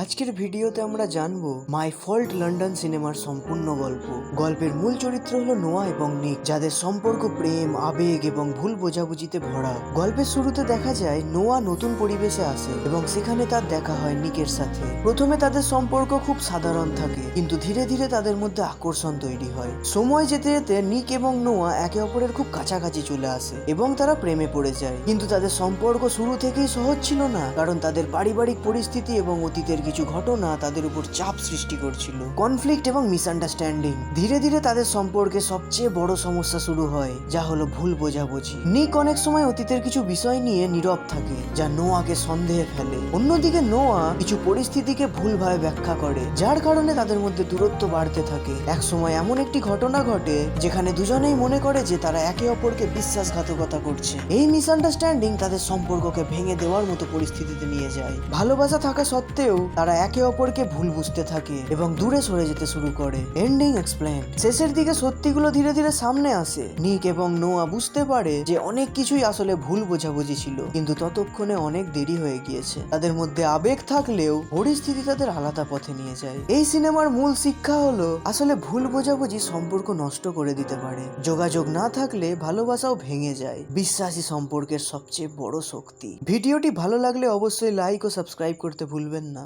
আজকের ভিডিওতে আমরা জানবো মাই ফল্ট লন্ডন সিনেমার সম্পূর্ণ গল্প। গল্পের মূল চরিত্র হলো নোয়া এবং নিক, যাদের সম্পর্ক প্রেম, আবেগ এবং ভুল বোঝাবুঝিতে ভরা। গল্পের শুরুতে দেখা যায় নোয়া নতুন পরিবেশে আসে এবং সেখানে তার দেখা হয় নিকের সাথে। প্রথমে তাদের সম্পর্ক খুব সাধারণ থাকে, কিন্তু ধীরে ধীরে তাদের মধ্যে আকর্ষণ তৈরি হয়। সময় যেতে যেতে নিক এবং নোয়া একে অপরের খুব কাছাকাছি চলে আসে এবং তারা প্রেমে পড়ে যায়। কিন্তু তাদের সম্পর্ক শুরু থেকেই সহজ ছিল না, কারণ তাদের পারিবারিক পরিস্থিতি এবং অতীতের কিছু ঘটনা তাদের উপর চাপ সৃষ্টি করছিল। কনফ্লিক্ট এবং মিসআন্ডারস্ট্যান্ডিং। ধীরে ধীরে তাদের সম্পর্কে সবচেয়ে বড় সমস্যা শুরু হয়, যা হলো ভুল বোঝাবুঝি। নিক অনেক সময় অতীতের কিছু বিষয় নিয়ে নীরব থাকে, যা নোয়াকে সন্দেহে ফেলে। অন্যদিকে নোয়া কিছু পরিস্থিতিকে ভুলভাবে ব্যাখ্যা করে, যার কারণে তাদের মধ্যে দূরত্ব বাড়তে থাকে। এক সময় এমন একটি ঘটনা ঘটে যেখানে দুজনেই মনে করে যে তারা একে অপরকে বিশ্বাসঘাতকতা করছে। এই মিসআন্ডারস্ট্যান্ডিং তাদের সম্পর্ককে ভেঙে দেওয়ার মতো পরিস্থিতিতে নিয়ে যায়। ভালোবাসা থাকা সত্ত্বেও তারা একে অপরকে ভুল বুঝতে থাকে এবং দূরে সরে যেতে শুরু করে। Ending explain. শেষের দিকে সত্যিগুলো ধীরে ধীরে সামনে আসে। নিক এবং নোয়া বুঝতে পারে যে অনেক কিছুই আসলে ভুল বোঝাবুঝি ছিল, কিন্তু ততক্ষণে অনেক দেরি হয়ে গিয়েছে। তাদের মধ্যে আবেগ থাকলেও পরিস্থিতি তাদের আলাদা পথে নিয়ে যায়। এই সিনেমার মূল শিক্ষা হলো আসলে ভুল বোঝাবুঝি সম্পর্ক নষ্ট করে দিতে পারে। যোগাযোগ না থাকলে ভালোবাসাও ভেঙে যায়। বিশ্বাসী সম্পর্কের সবচেয়ে বড় শক্তি। ভিডিওটি ভালো লাগলে অবশ্যই লাইক ও সাবস্ক্রাইব করতে ভুলবেন না।